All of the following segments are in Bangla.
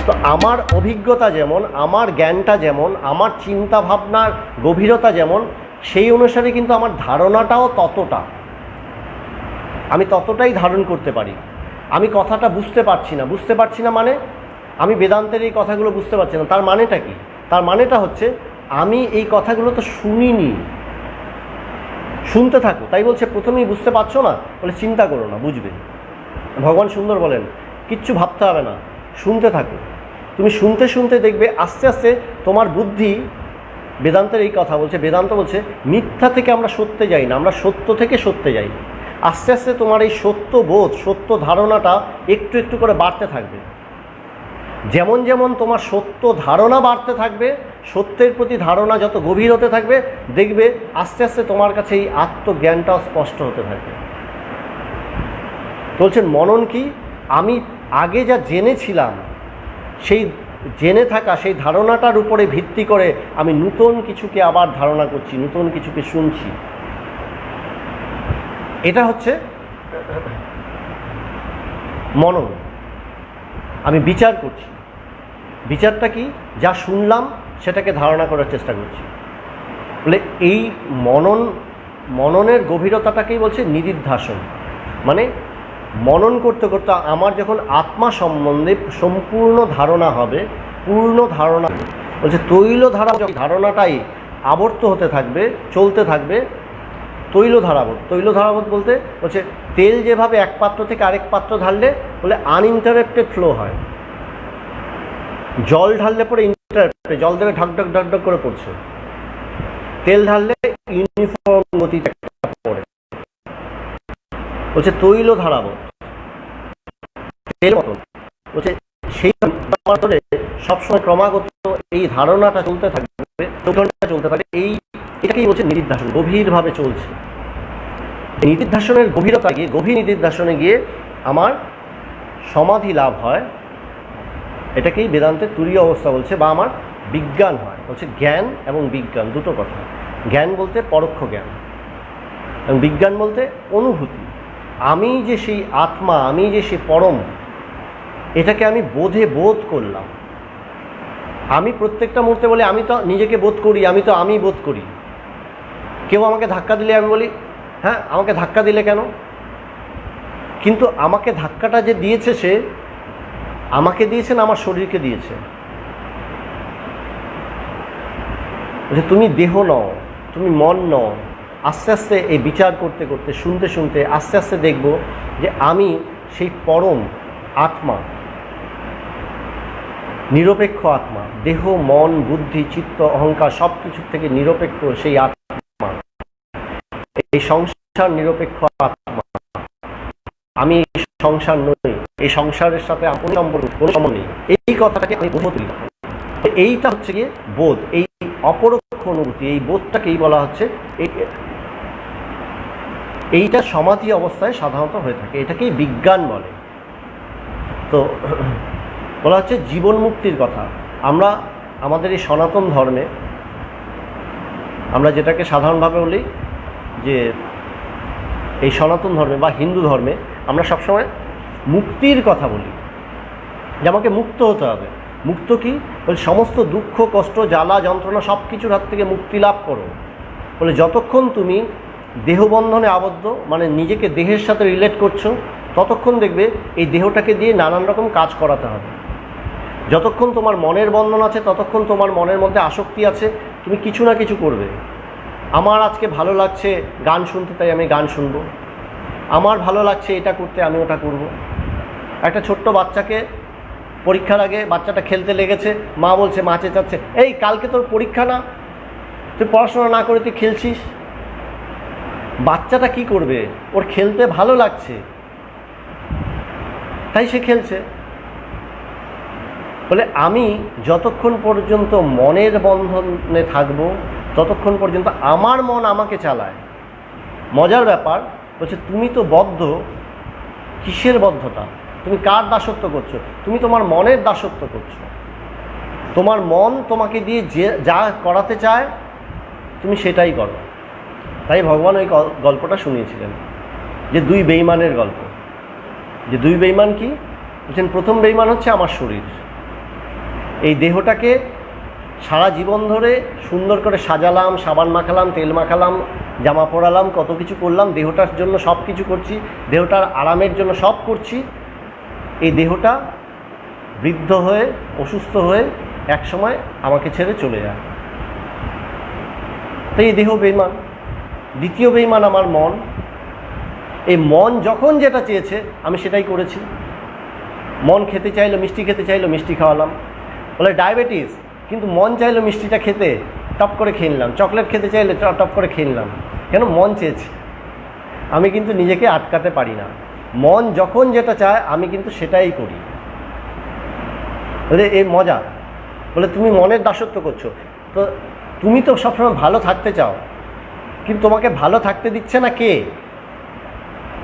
তো আমার অভিজ্ঞতা যেমন, আমার জ্ঞানটা যেমন, আমার চিন্তা ভাবনার গভীরতা যেমন, সেই অনুসারে কিন্তু আমার ধারণাটাও ততটা, আমি ততটাই ধারণ করতে পারি। আমি কথাটা বুঝতে পারছি না মানে আমি বেদান্তের এই কথাগুলো বুঝতে পারছি না, তার মানেটা কি? তার মানেটা হচ্ছে আমি এই কথাগুলো তো শুনিনি। শুনতে থাকো, তাই বলছে প্রথমেই বুঝতে পারছো না, বলে চিন্তা করো না, বুঝবে। ভগবান সুন্দর বলেন কিচ্ছু ভাবতে হবে না, শুনতে থাকো। তুমি শুনতে শুনতে দেখবে আস্তে আস্তে তোমার বুদ্ধি, বেদান্তের এই কথা বলছে, বেদান্ত বলছে মিথ্যা থেকে আমরা সত্যে যাই না, আমরা সত্য থেকে সত্যে যাই। আস্তে আস্তে তোমার এই সত্য বোধ, সত্য ধারণাটা একটু একটু করে বাড়তে থাকবে। যেমন যেমন তোমার সত্য ধারণা বাড়তে থাকবে, সত্যের প্রতি ধারণা যত গভীর হতে থাকবে, দেখবে আস্তে আস্তে তোমার কাছে এই আত্মজ্ঞানটাও স্পষ্ট হতে থাকবে। বলছেন মনন কি? আমি আগে যা জেনেছিলাম, সেই জেনে থাকা সেই ধারণাটার উপরে ভিত্তি করে আমি নূতন কিছুকে আবার ধারণা করছি, নূতন কিছুকে শুনছি। এটা হচ্ছে মনন। আমি বিচার করছি। বিচারটা কি? যা শুনলাম সেটাকে ধারণা করার চেষ্টা করছি। বলে এই মননের গভীরতাটাকেই বলছে নিদিধ্যাসন। মানে মনন করতে করতে আমার যখন আত্মা সম্বন্ধে সম্পূর্ণ ধারণা হবে, পূর্ণ ধারণা, বলছে তৈল ধারণাটাই আবর্ত হতে থাকবে, চলতে থাকবে। তৈল ধারাবোধ বলতে বলছে তেল যেভাবে এক পাত্র থেকে আরেক পাত্র ঢাললে বলে আনইন্টারাপ্টেড ফ্লো হয়, জল ঢাললে পরে ইন্টারাপ্টেড, জল দেবে ঢক ঢক ঢক ঢক করে পড়ছে, তেল ঢাললে ইউনিফর্ম গতিতে পড়ে। বলছে তৈল ধারাবোধ, তেল মতন। বলছে সেই ধরে সবসময় ক্রমাগত এই ধারণাটা চলতে থাকবে, চলতে থাকবে। এটাকেই বলছে নিদিধ্যাসন, গভীরভাবে চলছে। নিদিধ্যাসনের গভীরতা গিয়ে, গভীর নিদিধ্যাসনে গিয়ে আমার সমাধি লাভ হয়। এটাকেই বেদান্তের তুরীয় অবস্থা বলছে, বা আমার বিজ্ঞান হয়। বলছে জ্ঞান এবং বিজ্ঞান দুটো কথা। জ্ঞান বলতে পরোক্ষ জ্ঞান, এবং বিজ্ঞান বলতে অনুভূতি। আমি যে সেই আত্মা, আমি যে সেই পরম, এটাকে আমি বোধ করলাম। আমি প্রত্যেকটা মুহূর্তে বলি আমি তো নিজেকে বোধ করি, আমি বোধ করি। কেউ আমাকে ধাক্কা দিলে আমি বলি হ্যাঁ আমাকে ধাক্কা দিলে কেন? কিন্তু আমাকে ধাক্কাটা যে দিয়েছে, সে আমাকে দিয়েছে না আমার শরীরকে দিয়েছে? তুমি দেহ নও, তুমি মন নও। আস্তে আস্তে এই বিচার করতে করতে, শুনতে শুনতে আস্তে আস্তে দেখব যে আমি সেই পরম আত্মা, নিরপেক্ষ আত্মা, দেহ মন বুদ্ধি চিত্ত অহংকার সব কিছুর থেকে নিরপেক্ষ সেই আত্মা, এই সংসার নিরপেক্ষ আত্মা। আমি সংসার নই, এই সংসারের সাথে আপন সম্পর্ক কোনো সম্বন্ধ নেই, এই কথাটাকে আমি বোধ করি। এইটা হচ্ছে গিয়ে বোধ, এই অপরোক্ষ অনুভূতি, এই বোধটাকেই বলা হচ্ছে, এইটা সমাধি অবস্থায় সাধারণত হয়ে থাকে। এটাকেই বিজ্ঞান বলে। তো বলা হচ্ছে জীবন মুক্তির কথা। আমরা আমাদের এই সনাতন ধর্মে, আমরা যেটাকে সাধারণভাবে বলি যে এই সনাতন ধর্মে বা হিন্দু ধর্মে আমরা সবসময় মুক্তির কথা বলি, যে আমাকে মুক্ত হতে হবে। মুক্ত কি? বলে সমস্ত দুঃখ কষ্ট জ্বালা যন্ত্রণা সব কিছুর হাত থেকে মুক্তি লাভ করো। বলে যতক্ষণ তুমি দেহবন্ধনে আবদ্ধ, মানে নিজেকে দেহের সাথে রিলেট করছো, ততক্ষণ দেখবে এই দেহটাকে দিয়ে নানান রকম কাজ করাতে হবে। যতক্ষণ তোমার মনের বন্ধন আছে, ততক্ষণ তোমার মনের মধ্যে আসক্তি আছে, তুমি কিছু না কিছু করবে। আমার আজকে ভালো লাগছে গান শুনতে, তাই আমি গান শুনবো। আমার ভালো লাগছে এটা করতে, আমি ওটা করব। একটা ছোট্ট বাচ্চাকে পরীক্ষার আগে বাচ্চাটা খেলতে লেগেছে, মা বলছে, মা চেঁচাচ্ছে, এই কালকে তোর পরীক্ষা না, তুই পড়াশোনা না করে তুই খেলছিস। বাচ্চাটা কি করবে? ওর খেলতে ভালো লাগছে, তাই সে খেলছে। বলে আমি যতক্ষণ পর্যন্ত মনের বন্ধনে থাকবো, ততক্ষণ পর্যন্ত আমার মন আমাকে চালায়। মজার ব্যাপার বলছে তুমি তো বদ্ধ। কিসের বদ্ধতা? তুমি কার দাসত্ব করছো? তুমি তোমার মনের দাসত্ব করছো। তোমার মন তোমাকে দিয়ে যা করাতে চায় তুমি সেটাই করো। তাই ভগবান ওই গল্পটা শুনিয়েছিলেন, যে দুই বেঈমানের গল্প। যে দুই বেঈমান কি বলছেন? প্রথম বেঈমান হচ্ছে আমার শরীর, এই দেহটাকে সারা জীবন ধরে সুন্দর করে সাজালাম, সাবান মাখালাম, তেল মাখালাম, জামা পরালাম, কত কিছু করলাম, দেহটার জন্য সব কিছু করছি, দেহটার আরামের জন্য সব করছি। এই দেহটা বৃদ্ধ হয়ে অসুস্থ হয়ে একসময় আমাকে ছেড়ে চলে যায়। তো এই দেহ বেঈমান। দ্বিতীয় বেঈমান আমার মন। এই মন যখন যেটা চেয়েছে আমি সেটাই করেছি। মন খেতে চাইলো, মিষ্টি খেতে চাইলো, মিষ্টি খাওয়ালাম। বলে ডায়াবেটিস, কিন্তু মন চাইলো মিষ্টিটা খেতে, টপ করে খেয়ে নিলাম। চকলেট খেতে চাইলে টপ করে খেয়ে নিলাম। কেন? মন চেয়েছে। আমি কিন্তু নিজেকে আটকাতে পারি না। মন যখন যেটা চায় আমি কিন্তু সেটাই করি। বলে এই মজা। বলে তুমি মনের দাসত্ব করছো। তো তুমি তো সবসময় ভালো থাকতে চাও, কিন্তু তোমাকে ভালো থাকতে দিচ্ছে না কে?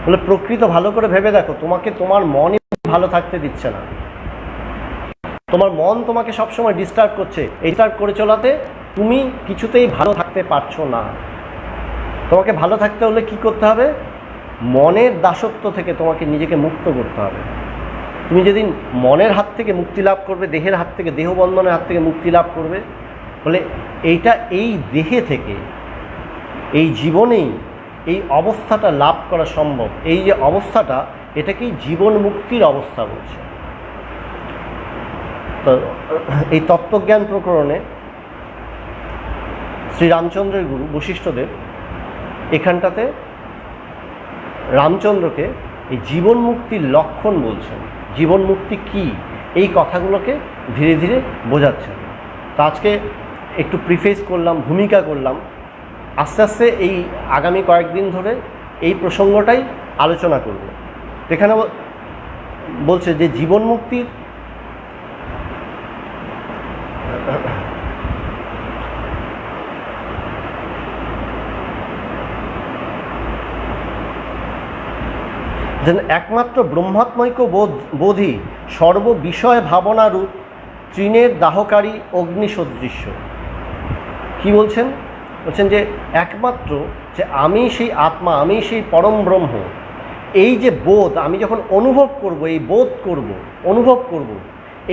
বলে প্রকৃত ভালো করে ভেবে দেখো, তোমাকে তোমার মনই ভালো থাকতে দিচ্ছে না। তোমার মন তোমাকে সবসময় ডিস্টার্ব করছে। এই ডিস্টার্ব করে চলাতে তুমি কিছুতেই ভালো থাকতে পারছো না। তোমাকে ভালো থাকতে হলে কি করতে হবে? মনের দাসত্ব থেকে তোমাকে নিজেকে মুক্ত করতে হবে। তুমি যেদিন মনের হাত থেকে মুক্তি লাভ করবে, দেহের হাত থেকে, দেহবন্ধনের হাত থেকে মুক্তি লাভ করবে, বলে এইটা এই দেহে থেকে, এই জীবনেই এই অবস্থাটা লাভ করা সম্ভব। এই যে অবস্থাটা, এটাকেই জীবন মুক্তির অবস্থা বলছে। তো এই তত্ত্বজ্ঞান প্রকরণে শ্রীরামচন্দ্রের গুরু বশিষ্ঠদেব এখানটাতে রামচন্দ্রকে এই জীবন মুক্তির লক্ষণ বলছেন। জীবন মুক্তি কী, এই কথাগুলোকে ধীরে ধীরে বোঝাচ্ছেন। তো আজকে একটু প্রিফেস করলাম, ভূমিকা করলাম। আস্তে আস্তে এই আগামী কয়েকদিন ধরে এই প্রসঙ্গটাই আলোচনা করব। এখানে বলছে যে জীবন মুক্তির যেন একমাত্র ব্রহ্মাত্মৈক্য বোধই সর্ববিষয় ভাবনারূপ তৃণের দাহকারী অগ্নিসদৃশ্য। কি বলছেন? বলছেন যে একমাত্র যে আমি সেই আত্মা, আমি সেই পরম ব্রহ্ম, এই যে বোধ আমি যখন অনুভব করব, এই বোধ করব, অনুভব করব,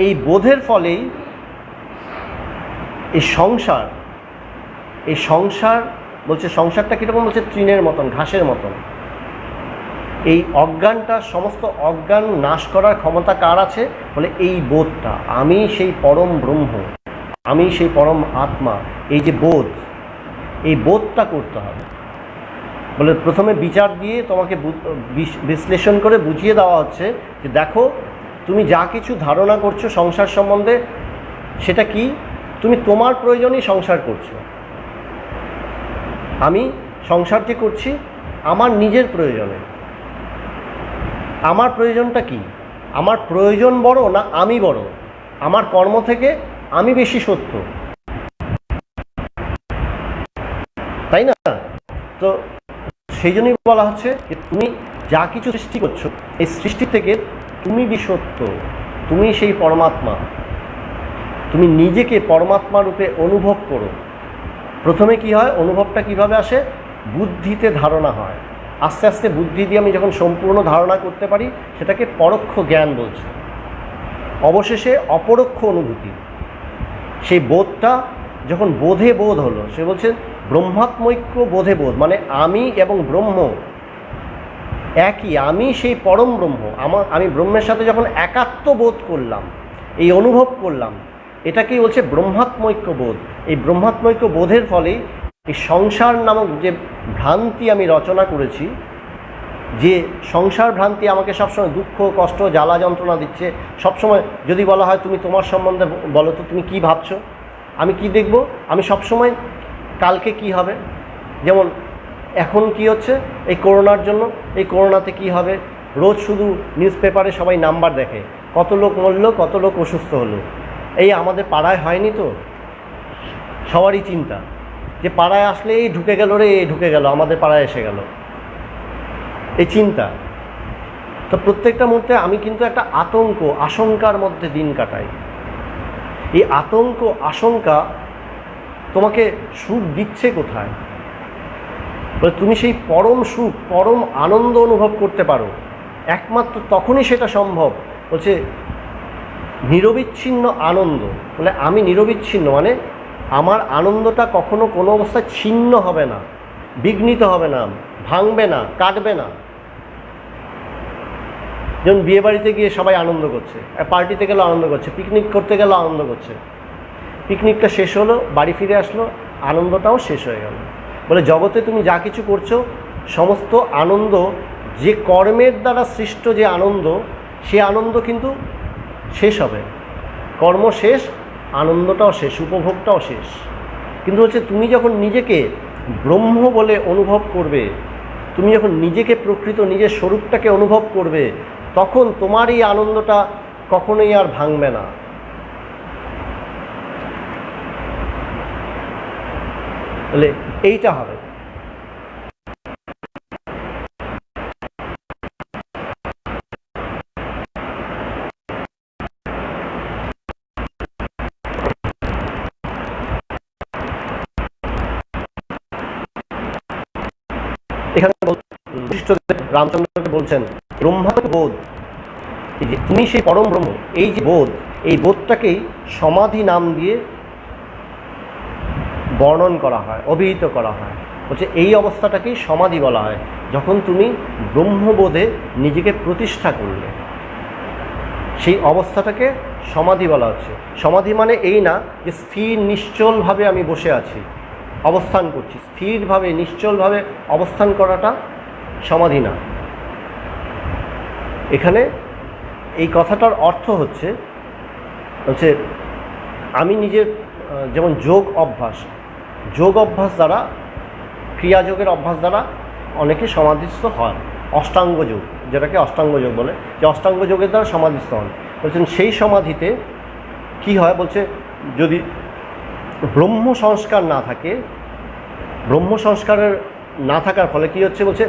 এই বোধের ফলেই এই সংসার বলছে, সংসারটা কীরকম? বলছে তৃণের মতন, ঘাসের মতন। এই অজ্ঞানটা, সমস্ত অজ্ঞান নাশ করার ক্ষমতা কার আছে? বলে এই বোধটা, আমি সেই পরম ব্রহ্ম, আমি সেই পরম আত্মা। এই যে বোধ, এই বোধটা করতে হবে। বলে প্রথমে বিচার দিয়ে তোমাকে বিশ্লেষণ করে বুঝিয়ে দেওয়া হচ্ছে যে দেখো, তুমি যা কিছু ধারণা করছো সংসার সম্বন্ধে, সেটা কি? তুমি তোমার প্রয়োজনেই সংসার করছো। আমি সংসার যে করছি আমার নিজের প্রয়োজনে। আমার প্রয়োজনটা কি? আমার প্রয়োজন বড় না আমি বড়? আমার কর্ম থেকে আমি বেশি সত্য, তাই না? তো সেই জন্যই বলা হচ্ছে যে তুমি যা কিছু সৃষ্টি করছো, এই সৃষ্টি থেকে তুমি বিসত্য, তুমি সেই পরমাত্মা। তুমি নিজেকে পরমাত্মা রূপে অনুভব করো। প্রথমে কি হয়? অনুভবটা কিভাবে আসে? বুদ্ধিতে ধারণা হয়। আস্তে আস্তে বুদ্ধি দিয়ে আমি যখন সম্পূর্ণ ধারণা করতে পারি, সেটাকে পরোক্ষ জ্ঞান বলছে। অবশেষে অপরোক্ষ অনুভূতি। সেই বোধটা যখন বোধে বোধ হলো, সে বলছে ব্রহ্মাত্মৈক্য বোধে বোধ, মানে আমি এবং ব্রহ্ম একই। আমি সেই পরম ব্রহ্ম, আমি ব্রহ্মের সাথে যখন একাত্ম বোধ করলাম, এই অনুভব করলাম, এটাকেই বলছে ব্রহ্মাত্মৈক্য বোধ। এই ব্রহ্মাত্মৈক্য বোধের ফলেই এই সংসার নামক যে ভ্রান্তি আমি রচনা করেছি, যে সংসার ভ্রান্তি আমাকে সবসময় দুঃখ, কষ্ট, জ্বালা যন্ত্রণা দিচ্ছে। সবসময় যদি বলা হয় তুমি তোমার সম্বন্ধে বলো তো, তুমি কি ভাবছো, আমি কি দেখব? আমি সবসময় কালকে কি হবে, যেমন এখন কি হচ্ছে এই করোনার জন্য, এই করোনাতে কি হবে, রোজ শুধু নিউজ পেপারে সবাই নাম্বার দেখে, কত লোক মরলো, কত লোক অসুস্থ হলো। এই আমাদের পাড়ায় হয়নি তো? সবারই চিন্তা যে পাড়ায় আসলে এই ঢুকে গেল রে, এই ঢুকে গেল, আমাদের পাড়ায় এসে গেল, এই চিন্তা। তো প্রত্যেকটা মুহূর্তে আমি কিন্তু একটা আতঙ্ক, আশঙ্কার মধ্যে দিন কাটাই। এই আতঙ্ক, আশঙ্কা তোমাকে সুখ দিচ্ছে কোথায়? বলে তুমি সেই পরম সুখ, পরম আনন্দ অনুভব করতে পারো একমাত্র তখনই সেটা সম্ভব। বলছে নিরবিচ্ছিন্ন আনন্দ, বলে আমি নিরবিচ্ছিন্ন মানে আমার আনন্দটা কখনো কোনো অবস্থায় ছিন্ন হবে না, বিঘ্নিত হবে না, ভাঙবে না, কাটবে না। যেমন বিয়ে বাড়িতে গিয়ে সবাই আনন্দ করছে, পার্টিতে গেলেও আনন্দ করছে, পিকনিক করতে গেলেও আনন্দ করছে, পিকনিকটা শেষ হলো, বাড়ি ফিরে আসলো, আনন্দটাও শেষ হয়ে গেল। বলে জগতে তুমি যা কিছু করছো সমস্ত আনন্দ, যে কর্মের দ্বারা সৃষ্ট যে আনন্দ, সে আনন্দ কিন্তু শেষ হবে। কর্ম শেষ, আনন্দটাও শেষ, উপভোগটাও শেষ। কিন্তু হচ্ছে তুমি যখন নিজেকে ব্রহ্ম বলে অনুভব করবে, তুমি যখন নিজেকে প্রকৃত নিজের স্বরূপটাকে অনুভব করবে, তখন তোমার এই আনন্দটা কখনোই আর ভাঙবে না। বলে এইটা হবে। এখানে রামচন্দ্রকে বলছেন ব্রহ্মাত্ম বোধ, এই যে তুমি সেই পরম ব্রহ্ম, এই যে বোধ, এই বোধটাকেই সমাধি নাম দিয়ে বর্ণন করা হয়, অভিহিত করা হয়। বলছে এই অবস্থাটাকেই সমাধি বলা হয়, যখন তুমি ব্রহ্মবোধে নিজেকে প্রতিষ্ঠা করলে, সেই অবস্থাটাকে সমাধি বলা হচ্ছে। সমাধি মানে এই না যে স্থির নিশ্চলভাবে আমি বসে আছি, অবস্থান করছি, স্থিরভাবে নিশ্চলভাবে অবস্থান করাটা সমাধি না। এখানে এই কথাটার অর্থ হচ্ছে আমি নিজের যেমন যোগ অভ্যাস দ্বারা, ক্রিয়াযোগের অভ্যাস দ্বারা অনেকে সমাধিস্থ হয়। অষ্টাঙ্গ যোগ, যেটাকে অষ্টাঙ্গ যোগ বলে, যে অষ্টাঙ্গ যোগের দ্বারা সমাধিস্থ হন। বলছেন সেই সমাধিতে কি হয়, বলছে যদি ব্রহ্ম সংস্কার না থাকে, ব্রহ্ম সংস্কারের না থাকার ফলে কি হচ্ছে, বলছে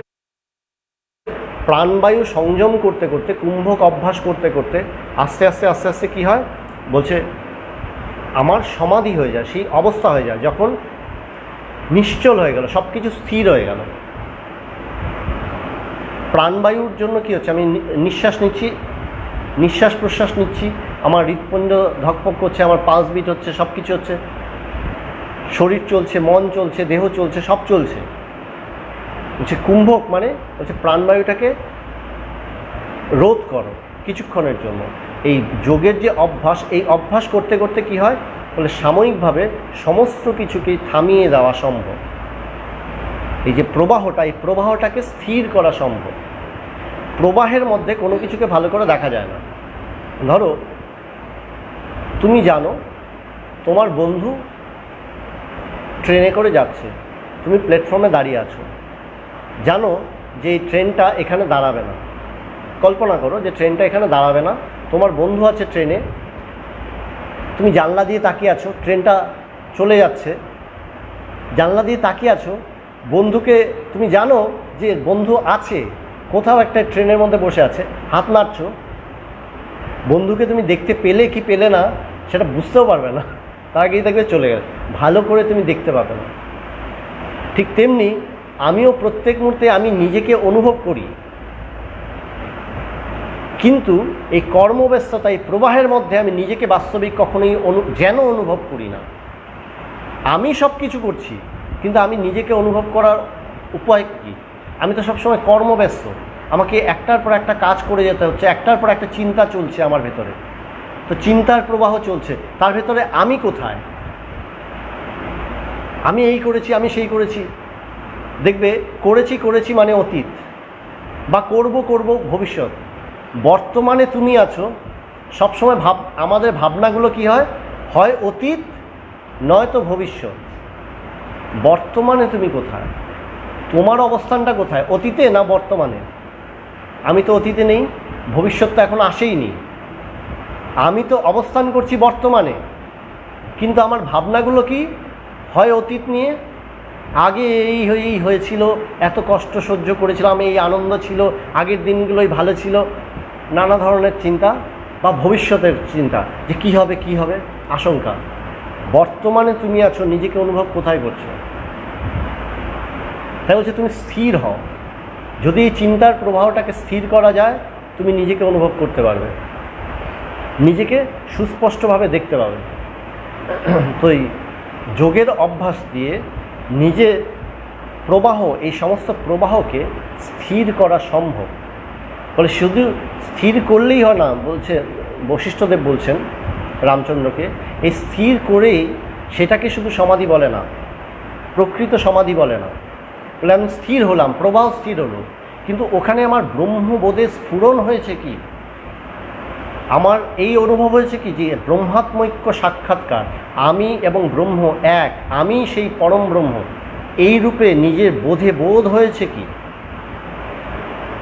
প্রাণবায়ু সংযম করতে করতে, কুম্ভক অভ্যাস করতে করতে আস্তে আস্তে আস্তে আস্তে কী হয়, বলছে আমার সমাধি হয়ে যায়, সেই অবস্থা হয়ে যায় যখন নিশ্চল হয়ে গেল, সব কিছু স্থির হয়ে গেল। প্রাণবায়ুর জন্য কি হচ্ছে, আমি নিঃশ্বাস নিচ্ছি, নিঃশ্বাস প্রশ্বাস নিচ্ছি, আমার হৃৎপিণ্ড ধকপক করছে, আমার পালস বিট হচ্ছে, সব কিছু হচ্ছে, শরীর চলছে, মন চলছে, দেহ চলছে, সব চলছে। বলছে কুম্ভক মানে হচ্ছে প্রাণবায়ুটাকে রোধ করো কিছুক্ষণের জন্য। এই যোগের যে অভ্যাস, এই অভ্যাস করতে করতে কি হয়, বলে সাময়িকভাবে সমস্ত কিছুকেই থামিয়ে দেওয়া সম্ভব। এই যে প্রবাহটা, এই প্রবাহটাকে স্থির করা সম্ভব। প্রবাহের মধ্যে কোনো কিছুকে ভালো করে দেখা যায় না। ধরো তুমি জানো তোমার বন্ধু ট্রেনে করে যাচ্ছে, তুমি প্ল্যাটফর্মে দাঁড়িয়ে আছো, জানো যে এই ট্রেনটা এখানে দাঁড়াবে না। কল্পনা করো যে ট্রেনটা এখানে দাঁড়াবে না, তোমার বন্ধু আছে ট্রেনে, তুমি জানলা দিয়ে তাকিয়ে আছো, ট্রেনটা চলে যাচ্ছে, জানলা দিয়ে তাকিয়ে আছো, বন্ধুকে তুমি জানো যে বন্ধু আছে কোথাও একটা ট্রেনের মধ্যে বসে আছে, হাত নাড়ছো, বন্ধুকে তুমি দেখতে পেলে কি পেলে না সেটা বুঝতেও পারবে না, তার আগেই দেখবে চলে গেল, ভালো করে তুমি দেখতে পাবে না। ঠিক তেমনি আমিও প্রত্যেক মুহূর্তে আমি নিজেকে অনুভব করি, কিন্তু এই কর্মব্যস্ততা, এই প্রবাহের মধ্যে আমি নিজেকে বাস্তবিক কখনোই যেন অনুভব করি না। আমি সব কিছু করছি, কিন্তু আমি নিজেকে অনুভব করার উপায় কী? আমি তো সবসময় কর্মব্যস্ত, আমাকে একটার পর একটা কাজ করে যেতে হচ্ছে, একটার পর একটা চিন্তা চলছে আমার ভেতরে, তো চিন্তার প্রবাহ চলছে, তার ভেতরে আমি কোথায়? আমি এই করেছি, আমি সেই করেছি, দেখবে করেছি মানে অতীত, বা করব ভবিষ্যৎ। বর্তমানে তুমি আছো, সবসময় আমাদের ভাবনাগুলো কি হয়, হয় অতীত নয়তো ভবিষ্যৎ। বর্তমানে তুমি কোথায়? তোমার অবস্থানটা কোথায়, অতীতে না বর্তমানে? আমি তো অতীতে নেই, ভবিষ্যৎ তো এখন আসেইনি, আমি তো অবস্থান করছি বর্তমানে, কিন্তু আমার ভাবনাগুলো কি, হয় অতীত নিয়ে, আগে এই হয়েছিল, এত কষ্ট সহ্য করেছিলাম, এই আনন্দ ছিল, আগের দিনগুলোই ভালো ছিল, নানা ধরনের চিন্তা, বা ভবিষ্যতের চিন্তা যে কি হবে আশঙ্কা। বর্তমানে তুমি আছো, নিজেকে অনুভব কোথায় করছো? তাই বলছে তুমি স্থির হও। যদি এই চিন্তার প্রবাহটাকে স্থির করা যায়, তুমি নিজেকে অনুভব করতে পারবে। নিজেকে সুস্পষ্টভাবে দেখতে পাবে। তো এই যোগের অভ্যাস দিয়ে নিজের প্রবাহ, এই সমস্ত প্রবাহকে স্থির করা সম্ভব। বলে শুধু স্থির করলেই হয় না, বলছে বশিষ্ঠদেব বলছেন রামচন্দ্রকে, এই স্থির করেই সেটাকে শুধু সমাধি বলে না, প্রকৃত সমাধি বলে না। বলে আমি স্থির হলাম, প্রবাহ স্থির হলো, কিন্তু ওখানে আমার ব্রহ্মবোধে স্ফুরণ হয়েছে কি, আমার এই অনুভব হয়েছে কি যে ব্রহ্মাত্মৈক্য সাক্ষাৎকার, আমি এবং ব্রহ্ম এক, আমি সেই পরম ব্রহ্ম, এই রূপে নিজের বোধে বোধ হয়েছে কি।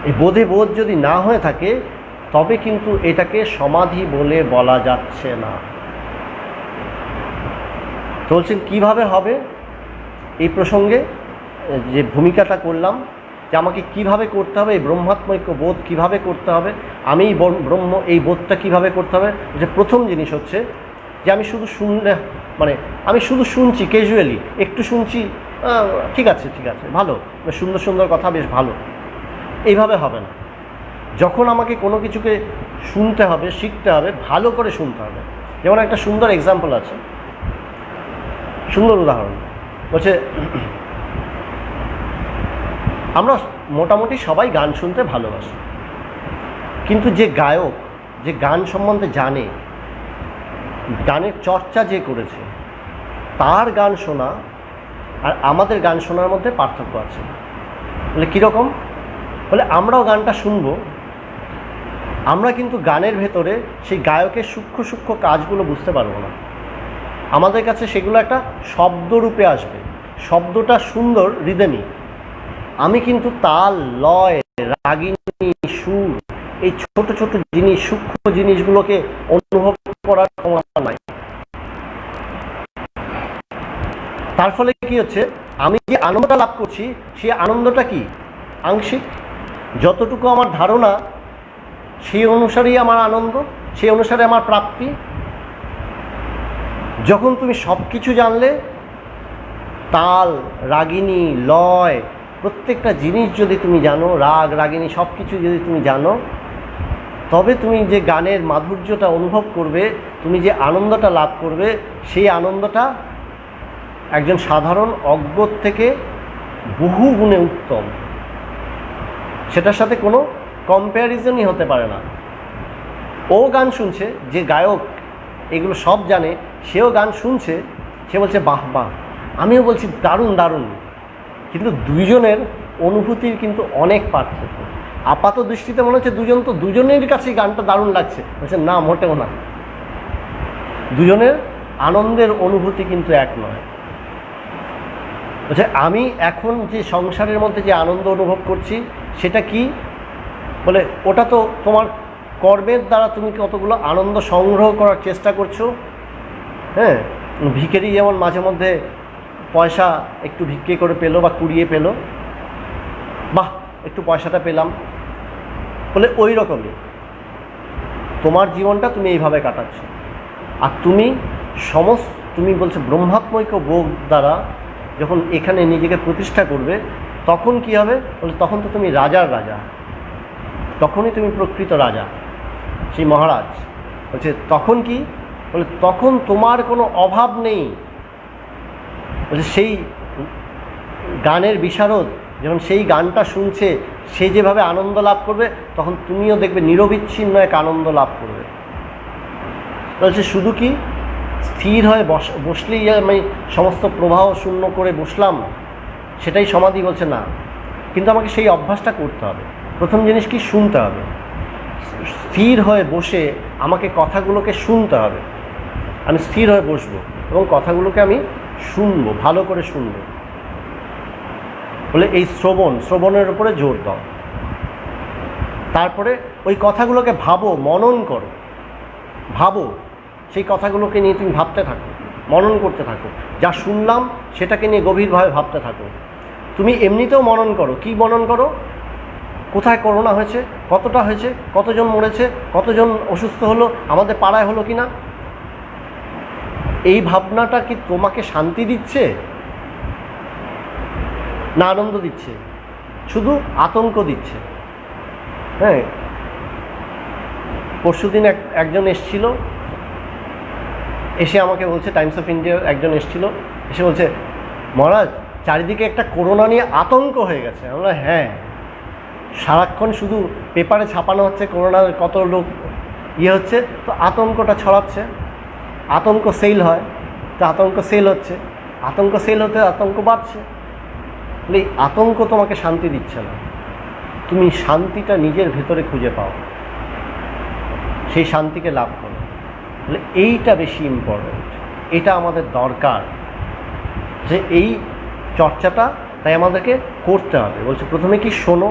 এই বোধে বোধ যদি না হয়ে থাকে তবে কিন্তু এটাকে সমাধি বলে বলা যাচ্ছে না। তো বলছেন কীভাবে হবে, এই প্রসঙ্গে যে ভূমিকাটা করলাম যে আমাকে কিভাবে করতে হবে, এই ব্রহ্মাত্মৈক্য বোধ কিভাবে করতে হবে, আমি ব্রহ্ম, এই বোধটা কিভাবে করতে হবে। যে প্রথম জিনিস হচ্ছে যে আমি শুধু শুনলে, মানে আমি শুধু শুনছি ক্যাজুয়ালি, একটু শুনছি, ঠিক আছে ভালো, সুন্দর সুন্দর কথা, বেশ ভালো, এইভাবে হবে না। যখন আমাকে কোনো কিছুকে শুনতে হবে, শিখতে হবে, ভালো করে শুনতে হবে। যেমন একটা সুন্দর এক্সাম্পল আছে, সুন্দর উদাহরণ বলছে, আমরা মোটামুটি সবাই গান শুনতে ভালোবাসি, কিন্তু যে গায়ক, যে গান সম্বন্ধে জানে, গানের চর্চা যে করেছে, তার গান শোনা আর আমাদের গান শোনার মধ্যে পার্থক্য আছে। বলে কীরকম? বলে আমরাও গানটা শুনবো, আমরা কিন্তু গানের ভেতরে সেই গায়কের সূক্ষ্ম সূক্ষ্ম কাজগুলো বুঝতে পারবো না। আমাদের কাছে সেগুলো একটা শব্দরূপে আসবে, শব্দটা সুন্দর, রিদমিক। আমি কিন্তু তাল, লয়, রাগিনী, সুর, এই ছোট ছোট জিনিস, সূক্ষ্ম জিনিসগুলোকে অনুভব করার ক্ষমতা নাই। তার ফলে কি হচ্ছে, আমি যে আনন্দটা লাভ করছি সেই আনন্দটা কি আংশিক। যতটুকু আমার ধারণা সেই অনুসারেই আমার আনন্দ, সেই অনুসারে আমার প্রাপ্তি। যখন তুমি সব কিছু জানলে, তাল, রাগিনী, লয়, প্রত্যেকটা জিনিস যদি তুমি জানো, রাগ, রাগিনী সব কিছু যদি তুমি জানো, তবে তুমি যে গানের মাধুর্যটা অনুভব করবে, তুমি যে আনন্দটা লাভ করবে, সেই আনন্দটা একজন সাধারণ অজ্ঞর থেকে বহু গুণে উত্তম। সেটার সাথে কোনো কম্প্যারিজনই হতে পারে না। ও গান শুনছে, যে গায়ক এগুলো সব জানে, সেও গান শুনছে, সে বলছে বাহ বাহ, আমিও বলছি দারুণ দারুণ, কিন্তু দুইজনের অনুভূতির কিন্তু অনেক পার্থক্য। আপাত দৃষ্টিতে মনে হচ্ছে দুজনের কাছেই গানটা দারুণ লাগছে, বলছে না, মোটেও না। দুজনের আনন্দের অনুভূতি কিন্তু এক নয়। বলছে আমি এখন যে সংসারের মধ্যে যে আনন্দ অনুভব করছি সেটা কি? বলে ওটা তো তোমার কর্মের দ্বারা তুমি কতগুলো আনন্দ সংগ্রহ করার চেষ্টা করছো। হ্যাঁ, ভিখারি যেমন মাঝে মধ্যে পয়সা একটু ভিক্ষে করে পেলো বা কুড়িয়ে পেলো, বাহ একটু পয়সাটা পেলাম, বলে ওই রকমই তোমার জীবনটা তুমি এইভাবে কাটাচ্ছ। আর তুমি বলছে ব্রহ্মাত্মৈক্য বোধ দ্বারা যখন এখানে নিজেকে প্রতিষ্ঠা করবে, তখন কি হবে? বলে তখন তো তুমি রাজার রাজা, তখনই তুমি প্রকৃত রাজা, সেই মহারাজ। বলছে তখন কি? বলে তখন তোমার কোনো অভাব নেই। বলছে সেই গানের বিশারদ যখন সেই গানটা শুনছে, সে যেভাবে আনন্দ লাভ করবে, তখন তুমিও দেখবে নিরবিচ্ছিন্ন এক আনন্দ লাভ করবে। বলছে শুধু কি স্থির হয়ে বসলেই আমি সমস্ত প্রবাহ শূন্য করে বসলাম, সেটাই সমাধি? বলছে না, কিন্তু আমাকে সেই অভ্যাসটা করতে হবে। প্রথম জিনিস কি? শুনতে হবে। স্থির হয়ে বসে আমাকে কথাগুলোকে শুনতে হবে। আমি স্থির হয়ে বসবো এবং কথাগুলোকে আমি শুনবো, ভালো করে শুনবো। বলে এই শ্রবণের উপরে জোর দাও। তারপরে ওই কথাগুলোকে ভাবো, মনন করো, ভাবো, সেই কথাগুলোকে নিয়ে তুমি ভাবতে থাকো, মনন করতে থাকো। যা শুনলাম সেটাকে নিয়ে গভীরভাবে ভাবতে থাকো। তুমি এমনিতেও মনন করো। কি মনন করো? কোথায় করোনা হয়েছে, কতটা হয়েছে, কতজন মরেছে, কতজন অসুস্থ হলো, আমাদের পাড়ায় হলো কি না। এই ভাবনাটা কি তোমাকে শান্তি দিচ্ছে না আনন্দ দিচ্ছে? শুধু আতঙ্ক দিচ্ছে। হ্যাঁ, পরশুদিন একজন এসেছিল, এসে আমাকে বলছে, টাইমস অফ ইন্ডিয়ার একজন এসেছিল, এসে বলছে, মহারাজ চারিদিকে একটা করোনা নিয়ে আতঙ্ক হয়ে গেছে। আমরা হ্যাঁ, সারাক্ষণ শুধু পেপারে ছাপানো হচ্ছে করোনার কত লোক হচ্ছে, তো আতঙ্কটা ছড়াচ্ছে, আতঙ্ক সেল হয়, তো আতঙ্ক সেল হচ্ছে, আতঙ্ক সেল হতে আতঙ্ক বাড়ছে। এই আতঙ্ক তোমাকে শান্তি দিচ্ছে না, তুমি শান্তিটা নিজের ভেতরে খুঁজে পাও, সেই শান্তিকে লাভ করো। এইটা বেশি ইম্পর্ট্যান্ট, এটা আমাদের দরকার, যে এই চর্চাটা তাই আমাদেরকে করতে হবে। বলছে প্রথমে কি শোনো,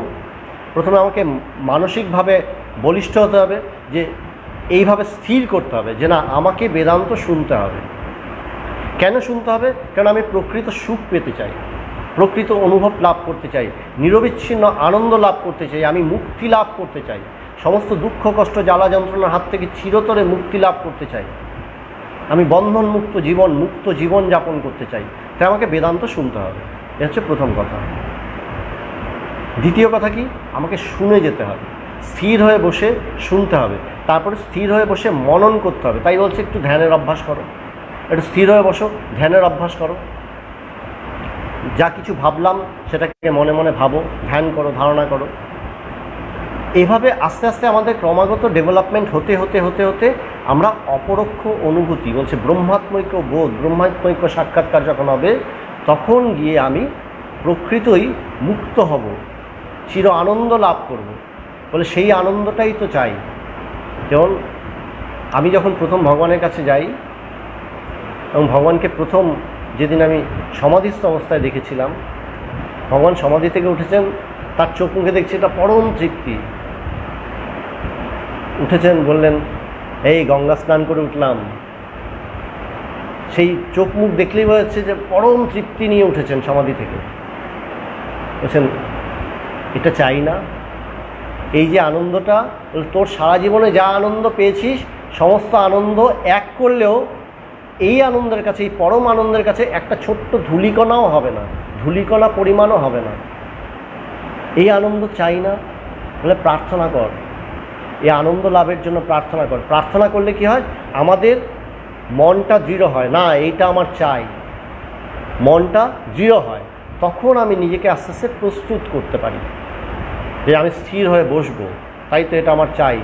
প্রথমে আমাকে মানসিকভাবে বলিষ্ঠ হতে হবে, যে এইভাবে স্থির করতে হবে যে না, আমাকে বেদান্ত শুনতে হবে। কেন শুনতে হবে? কারণ আমি প্রকৃত সুখ পেতে চাই, প্রকৃত অনুভব লাভ করতে চাই, নিরবিচ্ছিন্ন আনন্দ লাভ করতে চাই, আমি মুক্তি লাভ করতে চাই, সমস্ত দুঃখ কষ্ট জ্বালা যন্ত্রণার হাত থেকে চিরতরে মুক্তি লাভ করতে চাই, আমি বন্ধন মুক্ত জীবন যাপন করতে চাই। তাই আমাকে বেদান্ত শুনতে হবে, এ হচ্ছে প্রথম কথা। দ্বিতীয় কথা কি? আমাকে শুনে যেতে হবে, স্থির হয়ে বসে শুনতে হবে, তারপরে স্থির হয়ে বসে মনন করতে হবে। তাই বলছে একটু ধ্যানের অভ্যাস করো, একটু স্থির হয়ে বসো, ধ্যানের অভ্যাস করো। যা কিছু ভাবলাম সেটাকে মনে মনে ভাবো, ধ্যান করো, ধারণা করো। এভাবে আস্তে আস্তে আমাদের ক্রমাগত ডেভেলপমেন্ট হতে হতে হতে হতে আমরা অপরোক্ষ অনুভূতি, বলছে ব্রহ্মাত্মৈক্য বোধ, ব্রহ্মাত্মৈক্য সাক্ষাৎকার যখন হবে, তখন গিয়ে আমি প্রকৃতই মুক্ত হব, চির আনন্দ লাভ করব। বলে সেই আনন্দটাই তো চাই। যেমন আমি যখন প্রথম ভগবানের কাছে যাই, এবং ভগবানকে প্রথম যেদিন আমি সমাধিস্থ অবস্থায় দেখেছিলাম, ভগবান সমাধি থেকে উঠেছেন, তার চোখ মুখে দেখছি এটা পরম তৃপ্তি। উঠেছেন, বললেন এই গঙ্গা স্নান করে উঠলাম। সেই চোখ মুখ দেখলেই বোঝা যাচ্ছে যে পরম তৃপ্তি নিয়ে উঠেছেন সমাধি থেকে। বলছেন এটা চাই না, এই যে আনন্দটা, তোর সারা জীবনে যা আনন্দ পেয়েছিস সমস্ত আনন্দ এক করলেও এই আনন্দের কাছে, এই পরম আনন্দের কাছে একটা ছোট্ট ধূলিকণাও হবে না, ধূলিকণা পরিমাণও হবে না। এই আনন্দ চাই না, বলে প্রার্থনা কর, এই আনন্দ লাভের জন্য প্রার্থনা কর। প্রার্থনা করলে কি হয়? আমাদের মনটা দৃঢ় হয়, না এইটা আমার চাই, মনটা দৃঢ় হয়। তখন আমি নিজেকে আস্তে আস্তে প্রস্তুত করতে পারি যে আমি স্থির হয়ে বসবো, তাই তো এটা আমার চাই।